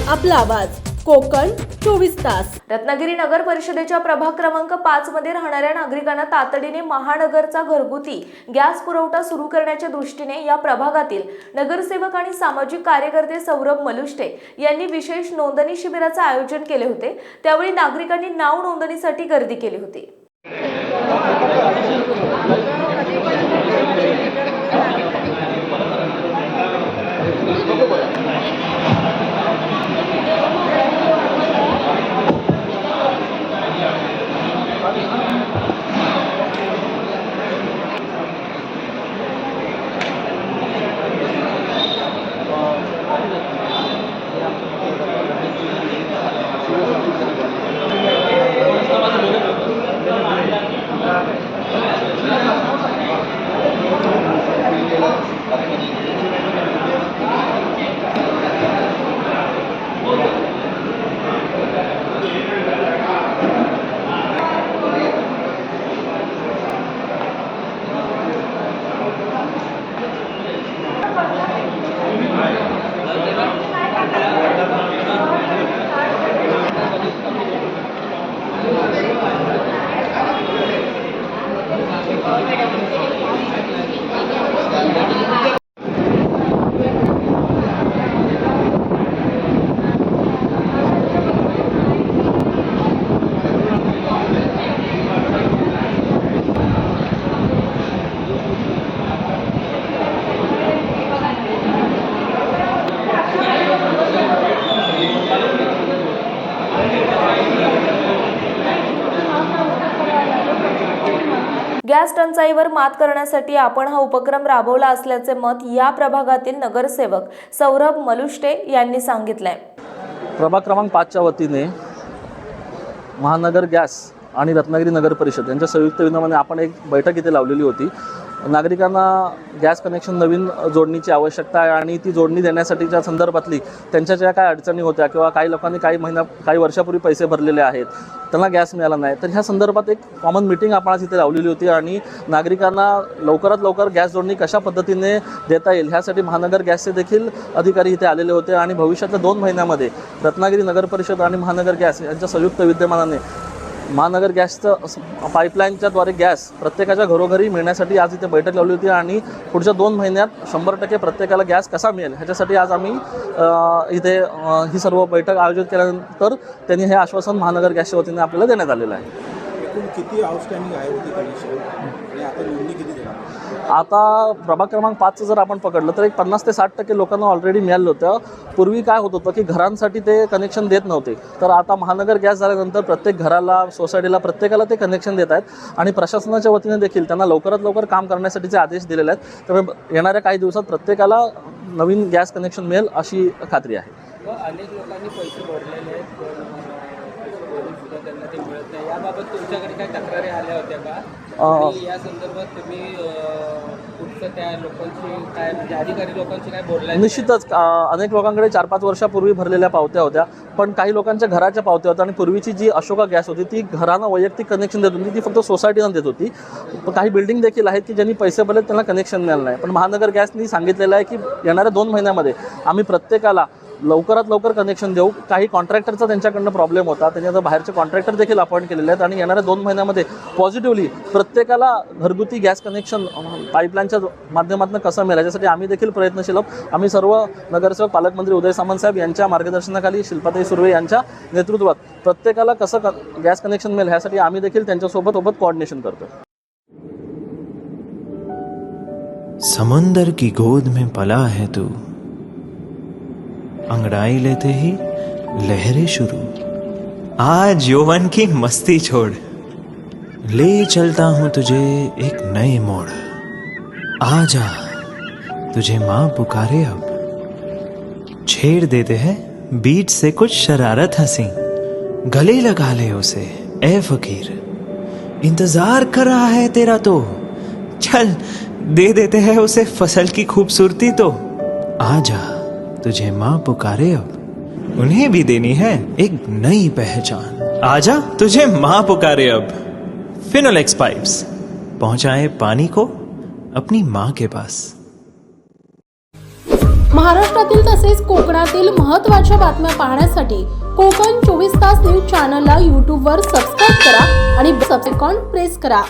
आपला आवाज कोकण 24 तास। रत्नागिरी नगर परिषदेच्या प्रभाग क्रमांक 5 मध्ये राहणाऱ्या नागरिकांना तातडीने महानगरचा घरगुती गॅस पुरवठा सुरू करण्याच्या दृष्टीने या प्रभागातील नगरसेवक आणि सामाजिक कार्यकर्ते सौरभ मलुष्टे यांनी विशेष नोंदणी शिबिराचे आयोजन केले होते। त्यावेळी नागरिकांनी नाव नोंदणीसाठी गर्दी केली होती। गॅस टंचाईवर मात करण्यासाठी आपण हा उपक्रम राबवला असल्याचे मत या प्रभागातील नगरसेवक सौरभ मलुष्टे यांनी सांगितले। प्रभाग क्रमांक 5 च्या वतीने महानगर गॅस आणि रत्नागिरी नगर परिषद यांच्या संयुक्त विद्यमाने आपण एक बैठक इथे लावलेली होती। नागरिकांना गॅस कनेक्शन नवीन जोडणीची आवश्यकता आहे आणि ती जोडणी देण्यासाठीच्या संदर्भातली त्यांच्या ज्या काही अडचणी होत्या किंवा काही लोकांनी काही वर्षापूर्वी पैसे भरलेले आहेत त्यांना गॅस मिळाला नाही, तर ह्या संदर्भात एक कॉमन मीटिंग आपण आज इथे लावलेली होती आणि नागरिकांना लवकरात लवकर गॅस जोडणी कशा पद्धतीने देता येईल ह्यासाठी महानगर गॅसचे देखील अधिकारी इथे आलेले होते आणि भविष्यातल्या 2 महिन्यामध्ये रत्नागिरी नगर परिषद आणि महानगर गॅस यांच्या संयुक्त विद्यमानाने महानगर गॅसचं पाईपलाईनच्या द्वारे गॅस प्रत्येकाच्या घरोघरी मिळण्यासाठी आज इथे बैठक लावली होती आणि पुढच्या 2 महिन्यात 100% प्रत्येकाला गॅस कसा मिळेल ह्याच्यासाठी आज आम्ही इथे ही सर्व बैठक आयोजित केल्यानंतर त्यांनी हे आश्वासन महानगर गॅसच्या वतीने आपल्याला देण्यात आलेलं आहे। एकूण किती आउटस्टँडिंग आहे होती कनेक्शन आणि आता नोंदणी किती झाली? आता प्रभाग क्रमांक 5 जर आपण पकडलं तर एक 50 ते 60% लोकांना ऑलरेडी मिळालं होतं। पूर्वी काय होत होतं की घरांसाठी ते कनेक्शन देत नव्हते, तर आता महानगर गॅस झाल्यानंतर प्रत्येक घराला सोसायटीला प्रत्येकाला ते कनेक्शन देत आहेत आणि प्रशासनाच्या वतीने देखील त्यांना लवकरात लवकर काम करण्यासाठीचे आदेश दिलेले आहेत। त्यामुळे येणाऱ्या काही दिवसात प्रत्येकाला नवीन गॅस कनेक्शन मिळेल अशी खात्री आहे। अनेक लोकांनी पैसे भरलेले आहेत पण त्यांना ते मिळत नाही, याबाबत तुमच्याकडे काही तक्रारी आल्या होत्या का? आणि या संदर्भात तुम्ही कुठचं त्या लोकांची काय म्हणजे अधिकारी लोकांची काय बोललाय? निश्चितच अनेक लोकांकडे 4-5 वर्षापूर्वी भरलेल्या पावत्या होत्या, पण काही लोकांच्या घराच्या पावत्या होत्या आणि पूर्वीची जी अशोका गॅस होती ती घरांना वैयक्तिक कनेक्शन देत होती, ती फक्त सोसायटीनं देत होती। काही बिल्डिंग देखील आहेत की ज्यांनी पैसे भरले त्यांना कनेक्शन मिळालं नाही, पण महानगर गॅसनी सांगितलेलं आहे की येणाऱ्या 2 महिन्यामध्ये आम्ही प्रत्येकाला लवकरात लवकर कनेक्शन देऊ। काही कॉन्ट्रॅक्टरचा त्यांच्याकडनं प्रॉब्लेम होता, त्यांनी आता बाहेरचे कॉन्ट्रॅक्टर देखील अपॉइंट केलेले आहेत आणि येणाऱ्या 2 महिन्यामध्ये पॉझिटिव्हली प्रत्येकाला घरगुती गॅस कनेक्शन पाईपलाईनच्या माध्यमातून कसं मिळेल याच्यासाठी आम्ही देखील प्रयत्नशील आहोत। आम्ही सर्व नगरसेवक पालकमंत्री उदय सामंत साहेब यांच्या मार्गदर्शनाखाली शिल्पाताई सुर्वे यांच्या नेतृत्वात प्रत्येकाला कसं गॅस कनेक्शन मिळेल ह्यासाठी आम्ही देखील त्यांच्यासोबत कोऑर्डिनेशन करतो। समंदर की गोद में पला है तू, अंगड़ाई लेते ही लहरें शुरू, आज यौवन की मस्ती छोड़, ले चलता हूं तुझे एक नए मोड़, आजा तुझे माँ पुकारे अब, छेड़ देते हैं बीच से कुछ शरारत हंसी, गले लगा ले उसे ए फकीर, इंतजार कर रहा है तेरा तो, चल दे देते हैं उसे फसल की खूबसूरती तो, आजा तुझे माँ पुकारे अब, उन्हें भी देनी है एक नई पहचान, आजा तुझे माँ पुकारे अब। फिनोलेक्स पाइप्स पहुंचाए पानी को अपनी माँ के पास। महाराष्ट्रातील तसेच कोकणातील महत्त्वाच्या बातम्या पाहण्यासाठी कोकण 24 तास न्यूज चॅनलला यूट्यूबवर सबस्क्राईब करा आणि बेल आयकॉन प्रेस करा.